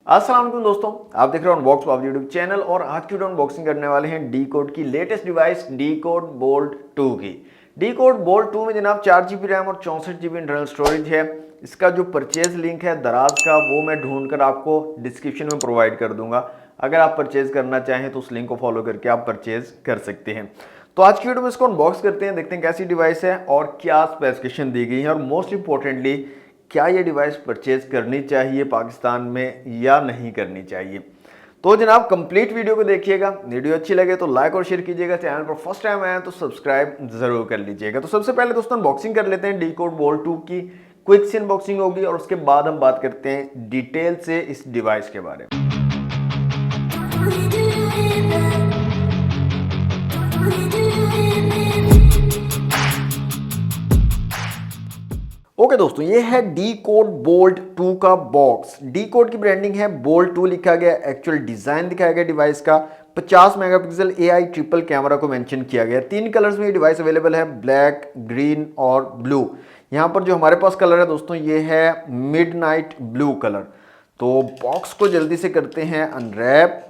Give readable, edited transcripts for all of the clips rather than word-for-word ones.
अस्सलाम वालेकुम दोस्तों, आप देख रहे हो अनबॉक्स बाब यूट्यूब चैनल और आज की वीडियो अनबॉक्सिंग करने वाले हैं डी कोड की latest device D code bolt 2 की। डी कोड बोल्ट 2 में जनाब 4 GB रैम और 64 GB इंटरनल स्टोरेज है। इसका जो परचेज लिंक है दराज का वो मैं ढूंढकर आपको डिस्क्रिप्शन में प्रोवाइड कर दूंगा। अगर आप परचेज करना चाहें तो उस लिंक को फॉलो करके आप परचेज कर सकते हैं। तो आज की वीडियो में इसको अनबॉक्स करते हैं, देखते हैं कैसी डिवाइस है और क्या स्पेसिफिकेशन दी गई है और मोस्ट इंपॉर्टेंटली क्या ये डिवाइस परचेज करनी चाहिए पाकिस्तान में या नहीं करनी चाहिए। तो जनाब कंप्लीट वीडियो को देखिएगा, वीडियो अच्छी लगे तो लाइक और शेयर कीजिएगा, चैनल पर फर्स्ट टाइम आए तो सब्सक्राइब जरूर कर लीजिएगा। तो सबसे पहले दोस्तों अनबॉक्सिंग कर लेते हैं डी कोड बोल्ट 2 की। क्विक सी अनबॉक्सिंग होगी और उसके बाद हम बात करते हैं डिटेल से इस डिवाइस के बारे में। ओके दोस्तों, ये है डी कोड बोल्ट 2 का बॉक्स। डी कोड की ब्रांडिंग है, बोल्ट 2 लिखा गया, एक्चुअल डिजाइन दिखाया गया डिवाइस का। 50 मेगापिक्सल AI ट्रिपल कैमरा को मेंशन किया गया। 3 कलर्स में ये डिवाइस अवेलेबल है, ब्लैक, ग्रीन और ब्लू। यहाँ पर जो हमारे पास कलर है दोस्तों ये है मिडनाइट ब्लू कलर। तो बॉक्स को जल्दी से करते हैं अनरैप।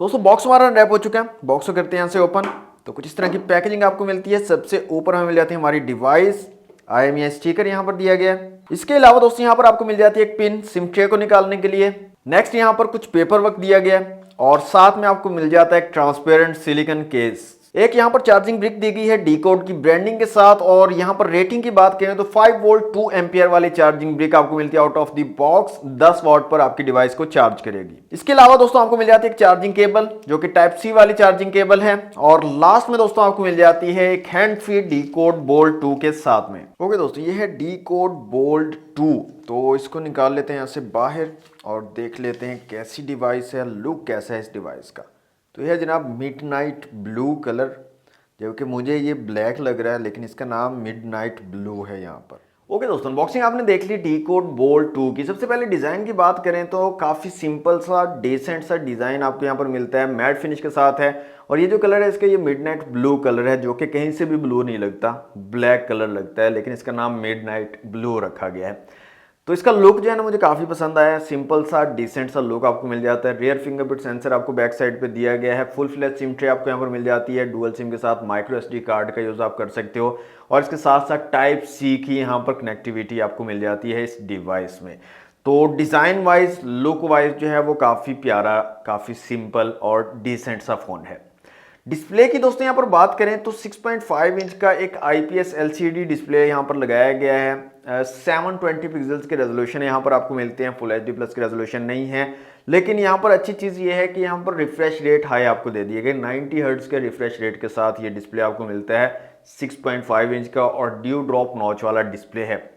दोस्तों बॉक्स हमारा अनरैप हो चुका है, बॉक्स को करते हैं यहाँ से ओपन। तो कुछ इस तरह की पैकेजिंग आपको मिलती है। सबसे ऊपर हमें मिल जाती है हमारी डिवाइस, IMEI स्टिकर यहाँ पर दिया गया है। इसके अलावा दोस्तों यहाँ पर आपको मिल जाती है एक पिन सिम ट्रे को निकालने के लिए। नेक्स्ट यहाँ पर कुछ पेपर वर्क दिया गया है और साथ में आपको मिल जाता है एक ट्रांसपेरेंट सिलिकॉन केस। एक यहाँ पर चार्जिंग ब्रिक दी गई है डी कोड की ब्रांडिंग के साथ। और यहाँ पर रेटिंग की बात करें तो 5 वोल्ट 2 एम्पियर वाली चार्जिंग ब्रिक आपको मिलती है out of the box. 10 what पर आपकी डिवाइस को चार्ज करेगी। इसके अलावा दोस्तों आपको मिल जाती है एक चार्जिंग केबल जो कि टाइप सी वाली चार्जिंग केबल है। और लास्ट में दोस्तों आपको मिल जाती है एक hand free D code bolt 2 के साथ में। ओके दोस्तों, ये है डी कोड बोल्ट 2। तो इसको निकाल लेते हैं यहाँ से बाहर और देख लेते हैं कैसी डिवाइस है, लुक कैसा है इस डिवाइस का। तो यह जनाब मिडनाइट ब्लू कलर, जबकि मुझे ये ब्लैक लग रहा है लेकिन इसका नाम मिडनाइट ब्लू है यहाँ पर। ओके दोस्तों, अनबॉक्सिंग आपने देख ली डी कोड बोल्ट 2 की। सबसे पहले डिज़ाइन की बात करें तो काफ़ी सिंपल सा डिसेंट सा डिज़ाइन आपको यहाँ पर मिलता है, मैट फिनिश के साथ है। और ये जो कलर है इसका ये मिडनाइट ब्लू कलर है, जो कि कहीं से भी ब्लू नहीं लगता, ब्लैक कलर लगता है, लेकिन इसका नाम मिडनाइट ब्लू रखा गया है। तो इसका लुक जो है ना मुझे काफ़ी पसंद आया, सिंपल सा डिसेंट सा लुक आपको मिल जाता है। रियर फिंगरप्रिंट सेंसर आपको बैक साइड पे दिया गया है। फुल फ्लैश सिम ट्रे आपको यहाँ पर मिल जाती है, डुअल सिम के साथ माइक्रो SD कार्ड का यूज़ आप कर सकते हो। और इसके साथ साथ टाइप C की यहाँ पर कनेक्टिविटी आपको मिल जाती है इस डिवाइस में। तो डिज़ाइन वाइज लुक वाइज जो है वो काफ़ी प्यारा, काफ़ी सिंपल और डिसेंट सा फ़ोन है। डिस्प्ले की दोस्तों यहाँ पर बात करें तो 6.5 इंच का एक IPS LCD डिस्प्ले यहाँ पर लगाया गया है। 720 पिक्सल्स के रेजोल्यूशन यहाँ पर आपको मिलते हैं, फुल HD प्लस के रेजोल्यूशन नहीं है। लेकिन यहाँ पर अच्छी चीज़ ये है कि यहाँ पर रिफ्रेश रेट हाई आपको दे दिए गए, 90 हर्ट्ज के रिफ्रेश रेट के साथ ये डिस्प्ले आपको मिलता है। 6.5 इंच का और ड्यू ड्रॉप नॉच वाला डिस्प्ले है।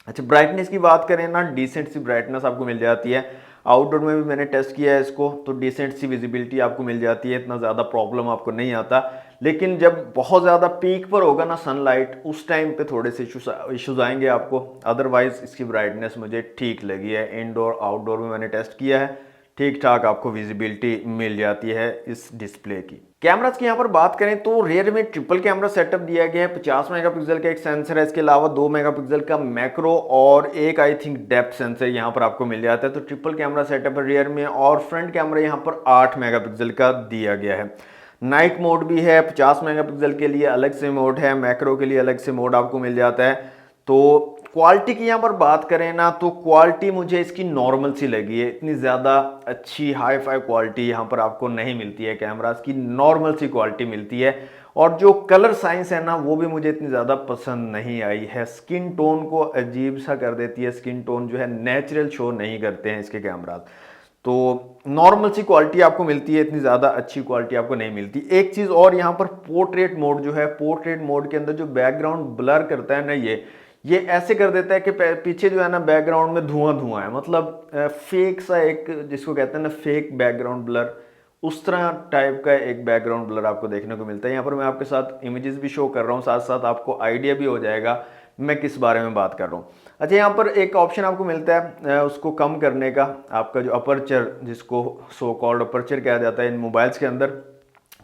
अच्छा, ब्राइटनेस की बात करें ना, डिसेंट सी ब्राइटनेस आपको मिल जाती है। आउटडोर में भी मैंने टेस्ट किया है इसको, तो डिसेंट सी विजिबिलिटी आपको मिल जाती है, इतना ज़्यादा प्रॉब्लम आपको नहीं आता। लेकिन जब बहुत ज़्यादा पीक पर होगा ना सनलाइट, उस टाइम पे थोड़े से इश्यूज आएंगे आपको। अदरवाइज इसकी ब्राइटनेस मुझे ठीक लगी है। इंडोर आउटडोर में मैंने टेस्ट किया है, ठीक ठाक आपको विजिबिलिटी मिल जाती है इस डिस्प्ले की। कैमरास की यहाँ पर बात करें तो रियर में ट्रिपल कैमरा सेटअप दिया गया है। 50 मेगापिक्सल का एक सेंसर है, इसके अलावा 2 मेगापिक्सल का मैक्रो और एक आई थिंक डेप्थ सेंसर यहाँ पर आपको मिल जाता है। तो ट्रिपल कैमरा सेटअप है रियर में। और फ्रंट कैमरा यहाँ पर 8 मेगापिक्सल का दिया गया है। नाइट मोड भी है, 50 मेगापिक्सल के लिए अलग से मोड है, मैक्रो के लिए अलग से मोड आपको मिल जाता है। तो क्वालिटी की यहाँ पर बात करें ना तो क्वालिटी मुझे इसकी नॉर्मल सी लगी है, इतनी ज़्यादा अच्छी हाई फाई क्वालिटी यहाँ पर आपको नहीं मिलती है। कैमरास की नॉर्मल सी क्वालिटी मिलती है। और जो कलर साइंस है ना वो भी मुझे इतनी ज़्यादा पसंद नहीं आई है, स्किन टोन को अजीब सा कर देती है। स्किन टोन जो है नेचुरल शो नहीं करते हैं इसके कैमरास। तो नॉर्मल सी क्वालिटी आपको मिलती है, इतनी ज़्यादा अच्छी क्वालिटी आपको नहीं मिलती। एक चीज़ और, यहाँ पर पोर्ट्रेट मोड जो है, पोर्ट्रेट मोड के अंदर जो बैकग्राउंड ब्लर करता है ना ये ऐसे कर देता है कि पीछे जो है ना बैकग्राउंड में धुआं धुआं है, मतलब फेक सा, एक जिसको कहते हैं ना फेक बैकग्राउंड ब्लर, उस तरह टाइप का एक बैकग्राउंड ब्लर आपको देखने को मिलता है। यहाँ पर मैं आपके साथ इमेजेस भी शो कर रहा हूँ, साथ साथ आपको आइडिया भी हो जाएगा मैं किस बारे में बात कर रहा हूँ। अच्छा, यहाँ पर एक ऑप्शन आपको मिलता है उसको कम करने का, आपका जो अपर्चर, जिसको सो कॉल्ड अपर्चर कहा जाता है इन मोबाइल्स के अंदर,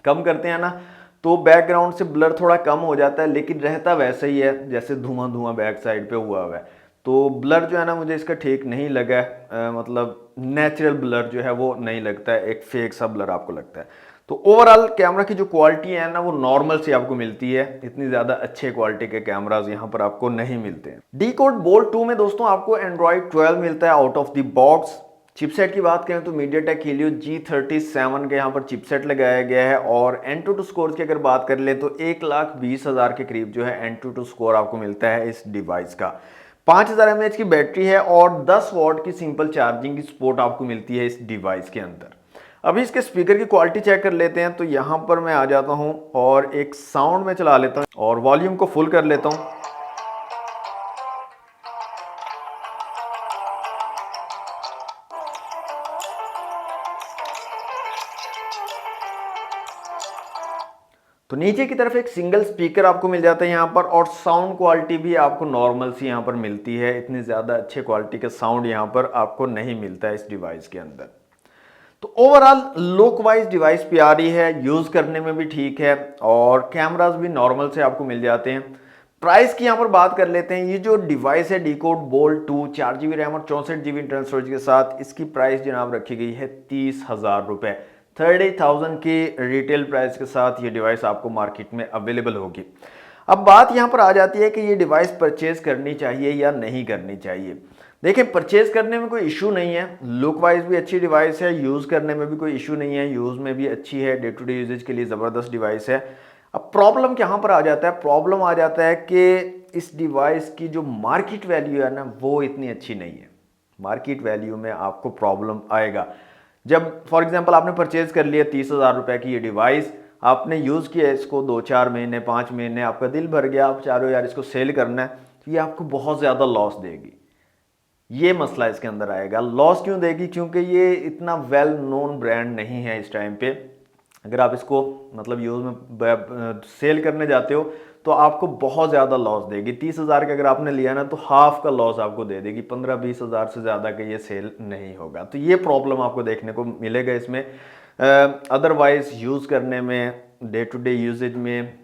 कम करते हैं ना तो बैकग्राउंड से ब्लर थोड़ा कम हो जाता है, लेकिन रहता वैसा ही है जैसे धुआं धुआं बैक साइड पे हुआ है। तो ब्लर जो है ना मुझे इसका ठीक नहीं लगा है, मतलब नेचुरल ब्लर जो है वो नहीं लगता है, एक फेक सा ब्लर आपको लगता है। तो ओवरऑल कैमरा की जो क्वालिटी है ना वो नॉर्मल सी आपको मिलती है, इतनी ज़्यादा अच्छे क्वालिटी के कैमराज यहाँ पर आपको नहीं मिलते हैं। डीकोड बोल्ट 2 में दोस्तों आपको एंड्रॉइड 12 मिलता है out of the box. Chipset की बात करें तो मीडियाटेक हीलियो G37 के यहाँ पर चिपसेट लगाया गया है, और Antutu स्कोर की अगर बात कर ले तो 1,20,000 के करीब जो है Antutu स्कोर आपको मिलता है इस डिवाइस का। 5000 mAh की बैटरी है और 10 वॉट की सिंपल चार्जिंग की सपोर्ट आपको मिलती है इस डिवाइस के अंदर। अभी इसके स्पीकर की क्वालिटी चेक कर लेते हैं, तो यहाँ पर मैं आ जाता हूँ और एक साउंड में चला लेता हूँ और वॉल्यूम को फुल कर लेता हूँ। तो नीचे की तरफ एक सिंगल स्पीकर आपको मिल जाता है यहाँ पर, और साउंड क्वालिटी भी आपको नॉर्मल सी यहाँ पर मिलती है, इतनी ज़्यादा अच्छे क्वालिटी का साउंड यहाँ पर आपको नहीं मिलता है इस डिवाइस के अंदर। तो ओवरऑल लुक वाइज डिवाइस प्यारी है, यूज़ करने में भी ठीक है, और कैमरास भी नॉर्मल से आपको मिल जाते हैं। प्राइस की यहाँ पर बात कर लेते हैं। ये जो डिवाइस है डीकोड बोल्ट 2 4GB रैम और 64GB इंटरनल स्टोरेज के साथ, इसकी प्राइस जनाब रखी गई है 30,000 रुपये। 30,000 की रिटेल प्राइस के साथ ये डिवाइस आपको मार्केट में अवेलेबल होगी। अब बात यहाँ पर आ जाती है कि ये डिवाइस परचेज करनी चाहिए या नहीं करनी चाहिए। देखिए, परचेज करने में कोई इशू नहीं है, लुक वाइज भी अच्छी डिवाइस है, यूज़ करने में भी कोई इशू नहीं है, यूज़ में भी अच्छी है, डे टू डे यूजेज के लिए ज़बरदस्त डिवाइस है। अब प्रॉब्लम कहाँ पर आ जाता है? प्रॉब्लम आ जाता है कि इस डिवाइस की जो मार्केट वैल्यू है ना वो इतनी अच्छी नहीं है। मार्केट वैल्यू में आपको प्रॉब्लम आएगा जब फॉर एग्जांपल आपने परचेज कर लिया 30,000 रुपये की ये डिवाइस, आपने यूज़ किया इसको 2-4 महीने 5 महीने, आपका दिल भर गया, आप चाह रहे हो यार इसको सेल करना है, तो ये आपको बहुत ज़्यादा लॉस देगी। ये मसला इसके अंदर आएगा। लॉस क्यों देगी? क्योंकि ये इतना वेल नोन ब्रांड नहीं है इस टाइम पे। अगर आप इसको मतलब यूज़ में सेल करने जाते हो तो आपको बहुत ज़्यादा लॉस देगी। 30,000 का अगर आपने लिया ना तो हाफ का लॉस आपको दे देगी, 15-20 हज़ार से ज़्यादा का ये सेल नहीं होगा। तो ये प्रॉब्लम आपको देखने को मिलेगा इसमें। अदरवाइज यूज़ करने में, डे टू डे यूजेज में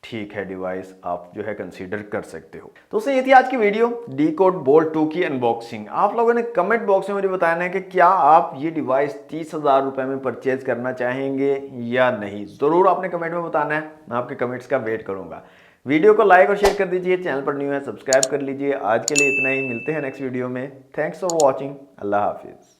ठीक है डिवाइस, आप जो है कंसीडर कर सकते हो। तो ये थी आज की वीडियो डीकोड बोल्ट 2 की अनबॉक्सिंग। आप लोगों ने कमेंट बॉक्स में मुझे बताना है कि क्या आप ये डिवाइस 30,000 रुपये में परचेज करना चाहेंगे या नहीं। ज़रूर आपने कमेंट में बताना है, मैं आपके कमेंट्स का वेट करूंगा। वीडियो को लाइक और शेयर कर दीजिए, चैनल पर न्यू है सब्सक्राइब कर लीजिए। आज के लिए इतना ही, मिलते हैं नेक्स्ट वीडियो में। थैंक्स फॉर वॉचिंग, अल्लाह हाफिज़।